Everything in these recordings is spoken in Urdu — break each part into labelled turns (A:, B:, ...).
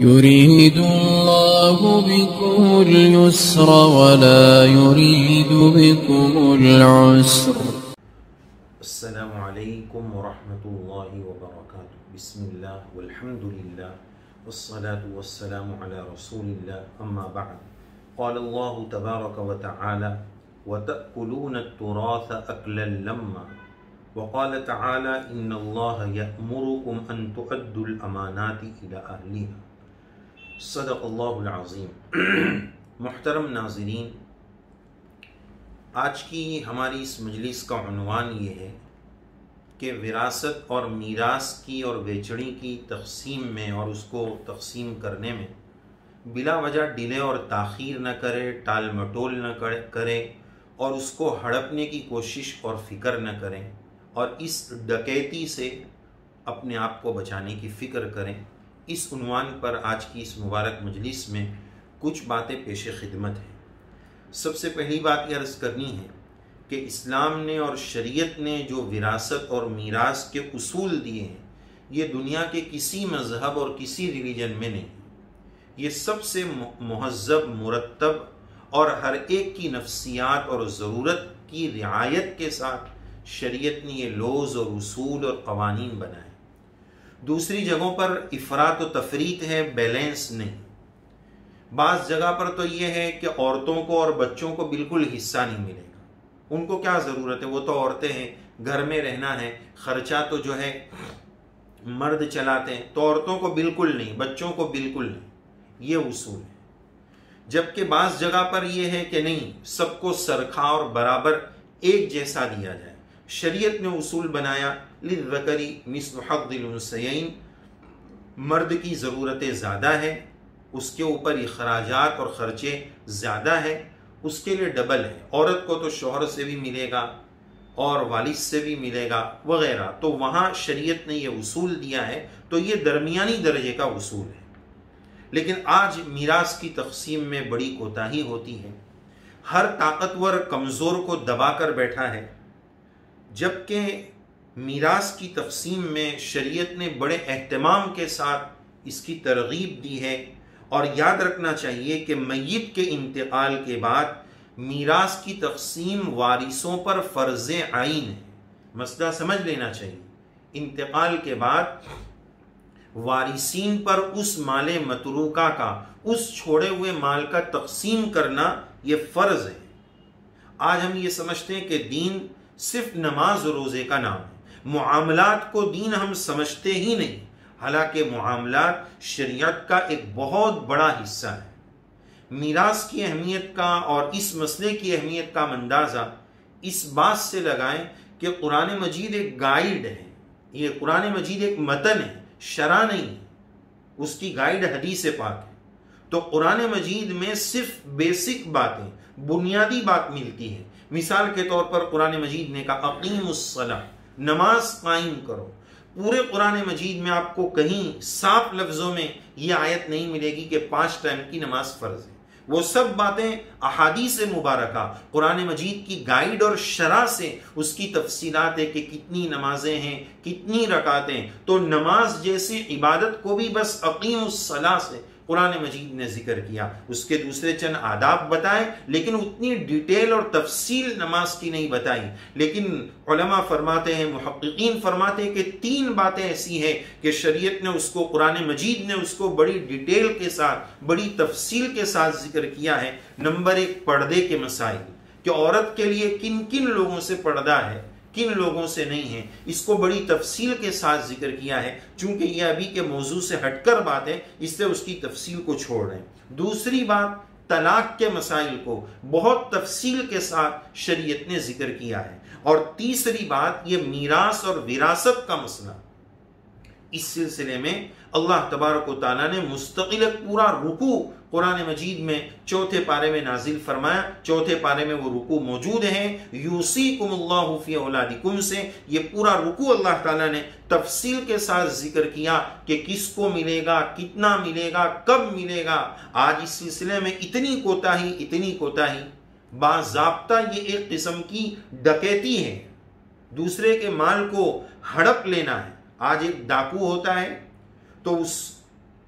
A: يريد الله بكم اليسر ولا يريد بكم العسر.
B: السلام علیکم ورحمۃ اللہ وبرکاتہ. بسم اللہ والحمد للہ والصلاة والسلام علی رسول اللہ، اما بعد. قال اللہ تبارک وتعالی وَتَأْكُلُونَ التُّرَاثَ أَكْلًا لَمًّا وقال تعالی ان اللہ یأمرکم ان تؤدوا الامانات الی اہلہا. صدق اللہ العظیم. محترم ناظرین، آج کی ہماری اس مجلس کا عنوان یہ ہے کہ وراثت اور میراث کی اور ویچڑی کی تقسیم میں اور اس کو تقسیم کرنے میں بلا وجہ ڈیلے اور تاخیر نہ کرے، ٹال مٹول نہ کرے اور اس کو ہڑپنے کی کوشش اور فکر نہ کریں، اور اس ڈکیتی سے اپنے آپ کو بچانے کی فکر کریں. اس عنوان پر آج کی اس مبارک مجلس میں کچھ باتیں پیش خدمت ہیں. سب سے پہلی بات یہ عرض کرنی ہے کہ اسلام نے اور شریعت نے جو وراثت اور میراث کے اصول دیے ہیں، یہ دنیا کے کسی مذہب اور کسی ریلیجن میں نہیں. یہ سب سے مہذب، مرتب اور ہر ایک کی نفسیات اور ضرورت کی رعایت کے ساتھ شریعت نے یہ لوز اور اصول اور قوانین بنائے. دوسری جگہوں پر افراط و تفریط ہے، بیلنس نہیں. بعض جگہ پر تو یہ ہے کہ عورتوں کو اور بچوں کو بالکل حصہ نہیں ملے گا. ان کو کیا ضرورت ہے، وہ تو عورتیں ہیں، گھر میں رہنا ہے، خرچہ تو جو ہے مرد چلاتے ہیں، تو عورتوں کو بالکل نہیں، بچوں کو بالکل نہیں. یہ اصول ہے. جبکہ بعض جگہ پر یہ ہے کہ نہیں، سب کو سرخا اور برابر ایک جیسا دیا جائے. شریعت نے اصول بنایا للذکر مثل حظ الانثیین، مرد کی ضرورتیں زیادہ ہیں، اس کے اوپر اخراجات اور خرچے زیادہ ہیں، اس کے لیے ڈبل ہے. عورت کو تو شوہر سے بھی ملے گا اور والد سے بھی ملے گا وغیرہ. تو وہاں شریعت نے یہ اصول دیا ہے، تو یہ درمیانی درجے کا اصول ہے. لیکن آج میراث کی تقسیم میں بڑی کوتاہی ہوتی ہے. ہر طاقتور کمزور کو دبا کر بیٹھا ہے، جبکہ میراث کی تقسیم میں شریعت نے بڑے اہتمام کے ساتھ اس کی ترغیب دی ہے. اور یاد رکھنا چاہیے کہ میت کے انتقال کے بعد میراث کی تقسیم وارثوں پر فرض عین ہے. مسئلہ سمجھ لینا چاہیے. انتقال کے بعد وارثین پر اس مال متروکہ کا، اس چھوڑے ہوئے مال کا تقسیم کرنا یہ فرض ہے. آج ہم یہ سمجھتے ہیں کہ دین صرف نماز و روزے کا نام ہے. معاملات کو دین ہم سمجھتے ہی نہیں، حالانکہ معاملات شریعت کا ایک بہت بڑا حصہ ہے. میراث کی اہمیت کا اور اس مسئلے کی اہمیت کا اندازہ اس بات سے لگائیں کہ قرآن مجید ایک گائیڈ ہے. یہ قرآن مجید ایک متن ہے، شرع نہیں ہے. اس کی گائیڈ حدیث پاک ہے. تو قرآن مجید میں صرف بیسک باتیں، بنیادی بات ملتی ہے. مثال کے طور پر قرآن مجید نے کہا اقیم الصلاۃ، نماز قائم کرو. پورے قرآن مجید میں آپ کو کہیں صاف لفظوں میں یہ آیت نہیں ملے گی کہ 5 ٹائم کی نماز فرض ہے. وہ سب باتیں احادیث مبارکہ، قرآن مجید کی گائیڈ اور شرح سے اس کی تفصیلات ہے کہ کتنی نمازیں ہیں، کتنی رکعتیں. تو نماز جیسی عبادت کو بھی بس اقیم الصلاۃ سے قرآن مجید نے ذکر کیا. اس کے دوسرے چند آداب بتائے، لیکن اتنی ڈیٹیل اور تفصیل نماز کی نہیں بتائی. لیکن علماء فرماتے ہیں، محققین فرماتے ہیں کہ 3 باتیں ایسی ہیں کہ شریعت نے اس کو، قرآن مجید نے اس کو بڑی ڈیٹیل کے ساتھ، بڑی تفصیل کے ساتھ ذکر کیا ہے. نمبر 1، پردے کے مسائل، کہ عورت کے لیے کن کن لوگوں سے پردہ ہے، کن لوگوں سے نہیں ہے. اس کو بڑی تفصیل کے ساتھ ذکر کیا ہے. چونکہ یہ ابھی کے موضوع سے ہٹ کر بات ہے، اس سے اس کی تفصیل کو چھوڑ رہے ہیں. دوسری بات، طلاق کے مسائل کو بہت تفصیل کے ساتھ شریعت نے ذکر کیا ہے. اور تیسری بات، یہ میراث اور وراثت کا مسئلہ. اس سلسلے میں اللہ تبارک و تعالیٰ نے مستقل پورا رکوع قرآن مجید میں 4 پارے میں نازل فرمایا. 4 پارے میں وہ رکوع موجود ہیں. یوصیکم اللہ فی اولادکم سے یہ پورا رکوع اللہ تعالیٰ نے تفصیل کے ساتھ ذکر کیا کہ کس کو ملے گا، کتنا ملے گا، کب ملے گا. آج اس سلسلے میں اتنی کوتاہی، باضابطہ یہ ایک قسم کی ڈکیتی ہے، دوسرے کے مال کو ہڑپ لینا ہے. آج ایک ڈاکو ہوتا ہے تو اس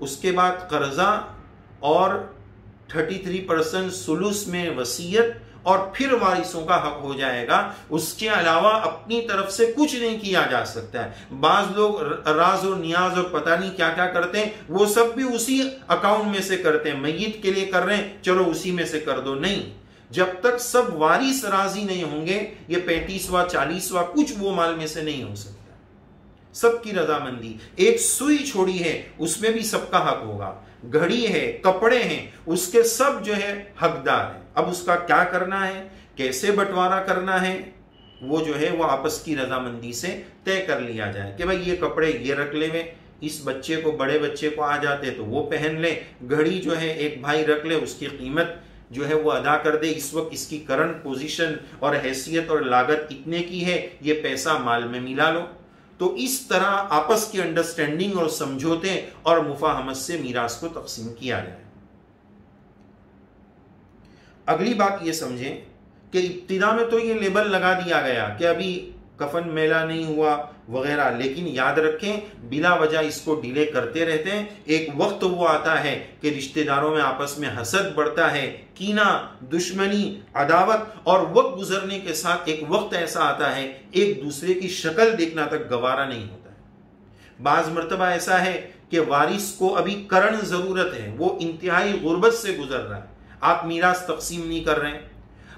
B: اس کے بعد قرضہ اور 33% سلوس میں وصیت اور پھر وارثوں کا حق ہو جائے گا. اس کے علاوہ اپنی طرف سے کچھ نہیں کیا جا سکتا ہے. بعض لوگ راز اور نیاز اور پتہ نہیں کیا کیا کرتے ہیں، وہ سب بھی اسی اکاؤنٹ میں سے کرتے ہیں. میت کے لیے کر رہے ہیں، چلو اسی میں سے کر دو. نہیں، جب تک سب وارث راضی نہیں ہوں گے یہ 35واں 40واں کچھ وہ مال میں سے نہیں ہو سکتا. سب کی رضامندی. ایک سوئی چھوڑی ہے، اس میں بھی سب کا حق ہوگا. گھڑی ہے، کپڑے ہیں، اس کے سب جو ہے حقدار ہیں. اب اس کا کیا کرنا ہے، کیسے بٹوارا کرنا ہے، وہ جو ہے وہ آپس کی رضامندی سے طے کر لیا جائے کہ بھائی یہ کپڑے یہ رکھ لے میں، اس بچے کو بڑے بچے کو آ جاتے تو وہ پہن لے. گھڑی جو ہے ایک بھائی رکھ لے، اس کی قیمت جو ہے وہ ادا کر دے. اس وقت اس کی کرنٹ پوزیشن اور حیثیت اور لاگت اتنے کی ہے، یہ پیسہ مال میں ملا لو. تو اس طرح آپس کی انڈرسٹینڈنگ اور سمجھوتے اور مفاہمت سے میراث کو تقسیم کیا جائے. اگلی بات یہ سمجھیں کہ ابتدا میں تو یہ لیبل لگا دیا گیا کہ ابھی کفن میلہ نہیں ہوا وغیرہ، لیکن یاد رکھیں بلا وجہ اس کو ڈیلے کرتے رہتے ہیں. ایک وقت وہ آتا ہے کہ رشتہ داروں میں آپس میں حسد بڑھتا ہے، کینہ، دشمنی، عداوت، اور وقت گزرنے کے ساتھ ایک وقت ایسا آتا ہے ایک دوسرے کی شکل دیکھنا تک گوارا نہیں ہوتا ہے. بعض مرتبہ ایسا ہے کہ وارث کو ابھی کرن ضرورت ہے، وہ انتہائی غربت سے گزر رہا ہے، آپ میراث تقسیم نہیں کر رہے ہیں.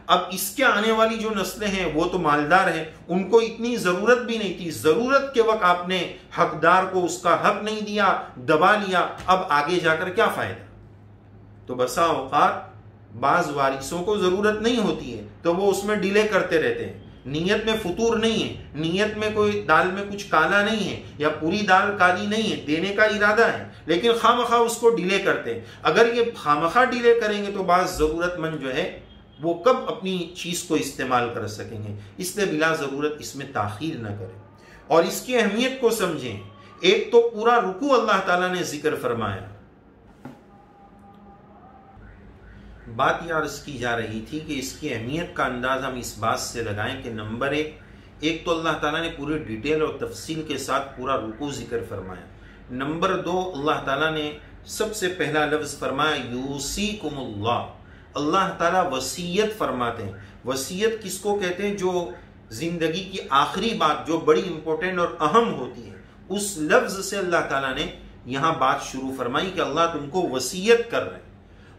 B: اب اس کے آنے والی جو نسلیں ہیں وہ تو مالدار ہیں، ان کو اتنی ضرورت بھی نہیں تھی. ضرورت کے وقت آپ نے حقدار کو اس کا حق نہیں دیا، دبا لیا، اب آگے جا کر کیا فائدہ. تو بسا اوقات بعض وارثوں کو ضرورت نہیں ہوتی ہے تو وہ اس میں ڈیلے کرتے رہتے ہیں. نیت میں فطور نہیں ہے، نیت میں کوئی دال میں کچھ کالا نہیں ہے یا پوری دال کالی نہیں ہے، دینے کا ارادہ ہے، لیکن خواہ اس کو ڈیلے کرتے ہیں. اگر یہ خواہ ڈیلے کریں گے تو بعض ضرورت مند جو ہے وہ کب اپنی چیز کو استعمال کر سکیں گے. اس لیے بلا ضرورت اس میں تاخیر نہ کریں اور اس کی اہمیت کو سمجھیں. ایک تو پورا رکوع اللہ تعالیٰ نے ذکر فرمایا. بات یہ عرض کی جا رہی تھی کہ اس کی اہمیت کا انداز ہم اس بات سے لگائیں کہ نمبر ایک تو اللہ تعالیٰ نے پوری ڈیٹیل اور تفصیل کے ساتھ پورا رکوع ذکر فرمایا. نمبر 2 اللہ تعالیٰ نے سب سے پہلا لفظ فرمایا یوصیکم اللہ. اللہ تعالیٰ وصیت فرماتے ہیں. وصیت کس کو کہتے ہیں؟ جو زندگی کی آخری بات جو بڑی امپورٹنٹ اور اہم ہوتی ہے، اس لفظ سے اللہ تعالیٰ نے یہاں بات شروع فرمائی کہ اللہ تم کو وصیت کر رہے ہیں.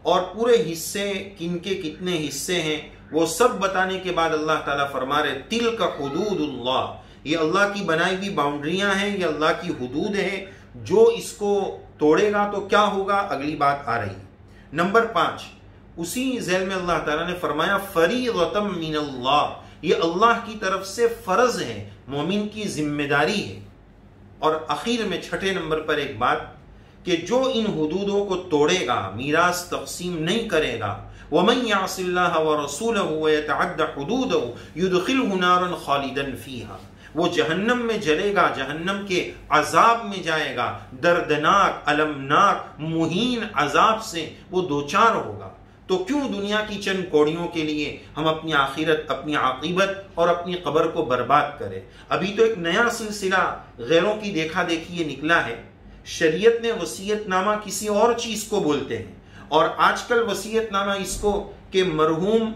B: اور پورے حصے کن کے کتنے حصے ہیں وہ سب بتانے کے بعد اللہ تعالیٰ فرما رہے تلک حدود اللہ، یہ اللہ کی بنائی ہوئی باؤنڈریاں ہیں، یہ اللہ کی حدود ہیں، جو اس کو توڑے گا تو کیا ہوگا، اگلی بات آ رہی ہے. نمبر 5 اسی ذیل میں اللہ تعالیٰ نے فرمایا فریضۃ من اللہ، یہ اللہ کی طرف سے فرض ہے، مومن کی ذمہ داری ہے. اور اخیر میں 6 نمبر پر ایک بات کہ جو ان حدودوں کو توڑے گا، میراث تقسیم نہیں کرے گا، وَمَنْ يَعْصِ اللَّهَ وَرَسُولَهُ وَيَتَعَدَّ حُدُودَهُ يُدْخِلْهُ نَارًا خَالِدًا فِيهَا، وہ جہنم میں جلے گا، جہنم کے عذاب میں جائے گا، دردناک، المناک، مہین عذاب سے وہ دوچار ہوگا. تو کیوں دنیا کی چند کوڑیوں کے لیے ہم اپنی آخرت، اپنی عاقبت اور اپنی قبر کو برباد کریں. ابھی تو ایک نیا سلسلہ غیروں کی دیکھا دیکھی یہ نکلا ہے. شریعت نے وصیت نامہ کسی اور چیز کو بولتے ہیں، اور آج کل وصیت نامہ اس کو کہ مرحوم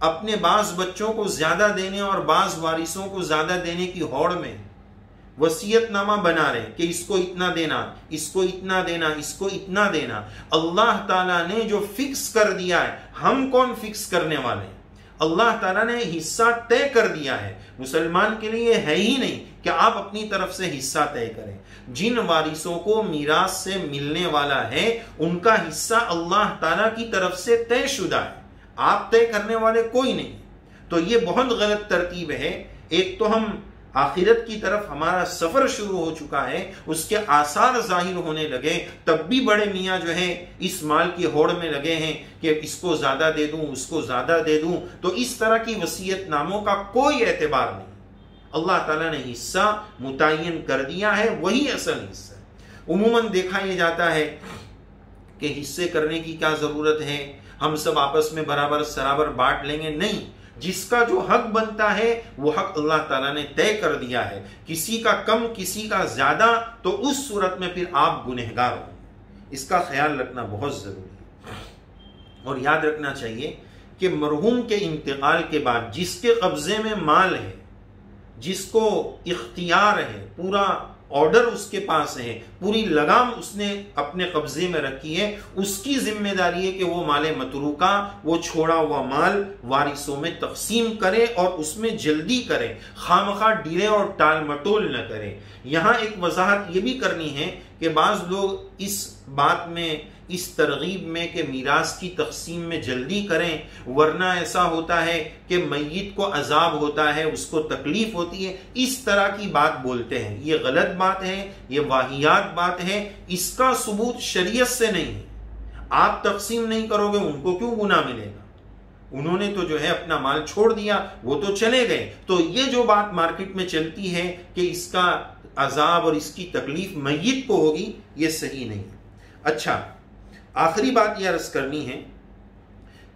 B: اپنے بعض بچوں کو زیادہ دینے اور بعض وارثوں کو زیادہ دینے کی ہوڑ میں وصیت نامہ بنا رہے ہیں کہ اس کو اتنا دینا، اس کو اتنا دینا، اس کو اتنا دینا. اللہ تعالیٰ نے جو فکس کر دیا ہے، ہم کون فکس کرنے والے ہیں؟ اللہ تعالیٰ نے حصہ طے کر دیا ہے. مسلمان کے لیے ہے ہی نہیں کہ آپ اپنی طرف سے حصہ طے کریں. جن وارثوں کو میراث سے ملنے والا ہے ان کا حصہ اللہ تعالیٰ کی طرف سے طے شدہ ہے، آپ طے کرنے والے کوئی نہیں. تو یہ بہت غلط ترتیب ہے. ایک تو ہم آخرت کی طرف ہمارا سفر شروع ہو چکا ہے، اس کے آثار ظاہر ہونے لگے، تب بھی بڑے میاں جو ہیں اس مال کی ہوڑ میں لگے ہیں کہ اس کو زیادہ دے دوں، اس کو زیادہ دے دوں. تو اس طرح کی وصیت ناموں کا کوئی اعتبار نہیں. اللہ تعالیٰ نے حصہ متعین کر دیا ہے، وہی اصل حصہ ہے. عموماً دیکھا یہ جاتا ہے کہ حصے کرنے کی کیا ضرورت ہے، ہم سب آپس میں برابر سرابر بانٹ لیں گے. نہیں، جس کا جو حق بنتا ہے وہ حق اللہ تعالیٰ نے طے کر دیا ہے. کسی کا کم، کسی کا زیادہ، تو اس صورت میں پھر آپ گنہگار ہوں. اس کا خیال رکھنا بہت ضروری ہے۔ اور یاد رکھنا چاہیے کہ مرحوم کے انتقال کے بعد جس کے قبضے میں مال ہے، جس کو اختیار ہے، پورا آرڈر اس کے پاس ہے، پوری لگام اس نے اپنے قبضے میں رکھی ہے، اس کی ذمہ داری ہے کہ وہ مال متروکہ، وہ چھوڑا ہوا مال وارثوں میں تقسیم کرے اور اس میں جلدی کرے، خامخواہ ڈیلے اور ٹال مٹول نہ کرے۔ یہاں ایک وضاحت یہ بھی کرنی ہے کہ بعض لوگ اس بات میں، اس ترغیب میں کہ میراث کی تقسیم میں جلدی کریں، ورنہ ایسا ہوتا ہے کہ میت کو عذاب ہوتا ہے، اس کو تکلیف ہوتی ہے، اس طرح کی بات بولتے ہیں۔ یہ غلط بات ہے، یہ واہیات بات ہے، اس کا ثبوت شریعت سے نہیں ہے۔ آپ تقسیم نہیں کرو گے، ان کو کیوں گناہ ملے گا؟ انہوں نے تو جو ہے اپنا مال چھوڑ دیا، وہ تو چلے گئے۔ تو یہ جو بات مارکیٹ میں چلتی ہے کہ اس کا عذاب اور اس کی تکلیف میت کو ہوگی، یہ صحیح نہیں ہے۔ اچھا، آخری بات یہ عرض کرنی ہے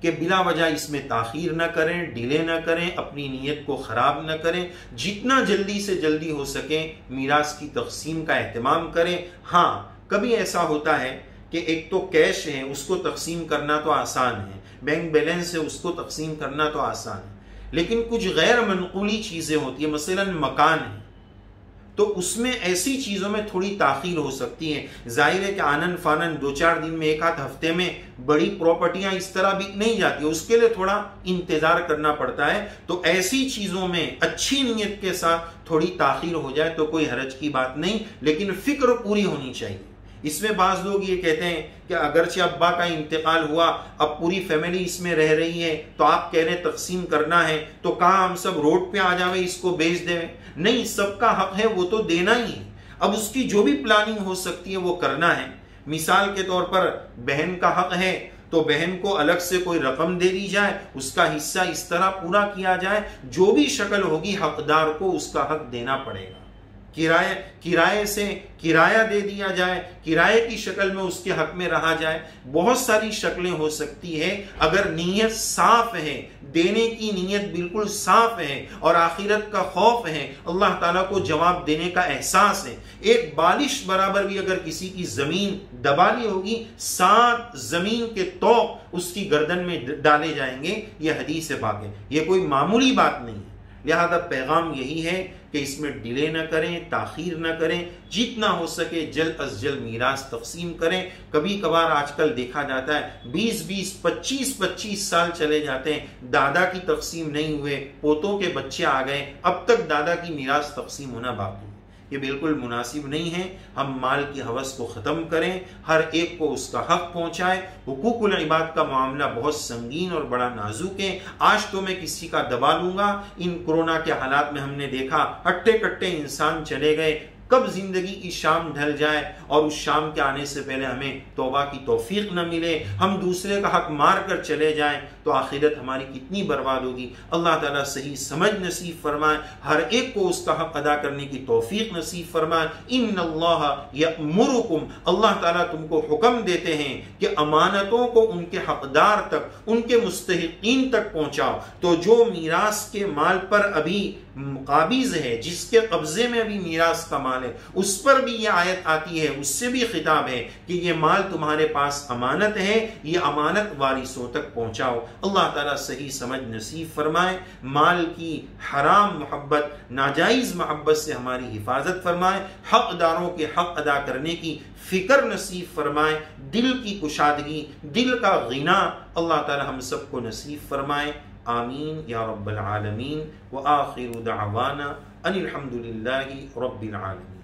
B: کہ بلا وجہ اس میں تاخیر نہ کریں، ڈیلے نہ کریں، اپنی نیت کو خراب نہ کریں، جتنا جلدی سے جلدی ہو سکے میراث کی تقسیم کا اہتمام کریں۔ ہاں، کبھی ایسا ہوتا ہے کہ ایک تو کیش ہے، اس کو تقسیم کرنا تو آسان ہے، بینک بیلنس ہے، اس کو تقسیم کرنا تو آسان ہے، لیکن کچھ غیر منقولی چیزیں ہوتی ہیں، مثلا مکان ہے، تو اس میں ایسی چیزوں میں تھوڑی تاخیر ہو سکتی ہے۔ ظاہر ہے کہ آنن فانن 2-4 دن میں، ایک آدھ ہفتے میں بڑی پراپرٹیاں اس طرح بک نہیں جاتی، اس کے لیے تھوڑا انتظار کرنا پڑتا ہے۔ تو ایسی چیزوں میں اچھی نیت کے ساتھ تھوڑی تاخیر ہو جائے تو کوئی حرج کی بات نہیں، لیکن فکر پوری ہونی چاہیے۔ اس میں بعض لوگ یہ کہتے ہیں کہ اگرچہ ابا کا انتقال ہوا، اب پوری فیملی اس میں رہ رہی ہے، تو آپ کہہ رہے تقسیم کرنا ہے، تو کہاں ہم سب روڈ پہ آ جاویں، اس کو بیچ دیں؟ نہیں، سب کا حق ہے، وہ تو دینا ہی ہے۔ اب اس کی جو بھی پلاننگ ہو سکتی ہے وہ کرنا ہے۔ مثال کے طور پر بہن کا حق ہے تو بہن کو الگ سے کوئی رقم دے دی جائے، اس کا حصہ اس طرح پورا کیا جائے، جو بھی شکل ہوگی حقدار کو اس کا حق دینا پڑے گا۔ کرائے سے کرایہ دے دیا جائے، کرائے کی شکل میں اس کے حق میں رہا جائے، بہت ساری شکلیں ہو سکتی ہے۔ اگر نیت صاف ہے، دینے کی نیت بالکل صاف ہے اور آخرت کا خوف ہے، اللہ تعالیٰ کو جواب دینے کا احساس ہے، ایک بالش برابر بھی اگر کسی کی زمین دبا لی ہوگی، 7 زمین کے طوق اس کی گردن میں ڈالے جائیں گے، یہ حدیث پاک ہے، یہ کوئی معمولی بات نہیں ہے۔ لہذا پیغام یہی ہے کہ اس میں ڈیلے نہ کریں، تاخیر نہ کریں، جتنا ہو سکے جلد از جلد میراث تقسیم کریں۔ کبھی کبھار آج کل دیکھا جاتا ہے 20-20، 25-25 سال چلے جاتے ہیں، دادا کی تقسیم نہیں ہوئے، پوتوں کے بچے آ گئے، اب تک دادا کی میراث تقسیم ہونا باقی ہے۔ یہ بالکل مناسب نہیں ہے۔ ہم مال کی ہوس کو ختم کریں، ہر ایک کو اس کا حق پہنچائے۔ حقوق العباد کا معاملہ بہت سنگین اور بڑا نازک ہے۔ آج تو میں کسی کا دبا لوں گا، ان کورونا کے حالات میں ہم نے دیکھا ہٹے کٹے انسان چلے گئے، کب زندگی کی شام ڈھل جائے اور اس شام کے آنے سے پہلے ہمیں توبہ کی توفیق نہ ملے، ہم دوسرے کا حق مار کر چلے جائیں، تو آخرت ہماری کتنی برباد ہوگی۔ اللہ تعالیٰ صحیح سمجھ نصیب فرمائے، ہر ایک کو اس کا حق ادا کرنے کی توفیق نصیب فرمائے۔ ان اللہ یأمرکم، اللہ تعالیٰ تم کو حکم دیتے ہیں کہ امانتوں کو ان کے حقدار تک، ان کے مستحقین تک پہنچاؤ۔ تو جو میراث کے مال پر ابھی قابض ہے، جس کے قبضے میں ابھی میراث کا مال ہے، اس پر بھی یہ آیت آتی ہے، اس سے بھی خطاب ہے کہ یہ مال تمہارے پاس امانت ہے، یہ امانت وارثوں تک پہنچاؤ۔ اللہ تعالیٰ صحیح سمجھ نصیب فرمائے، مال کی حرام محبت، ناجائز محبت سے ہماری حفاظت فرمائے، حق داروں کے حق ادا کرنے کی فکر نصیب فرمائے، دل کی کشادگی، دل کا غنا اللہ تعالیٰ ہم سب کو نصیب فرمائے۔ آمین یا رب العالمین۔ وآخر دعوانا ان الحمد للہ رب العالمین۔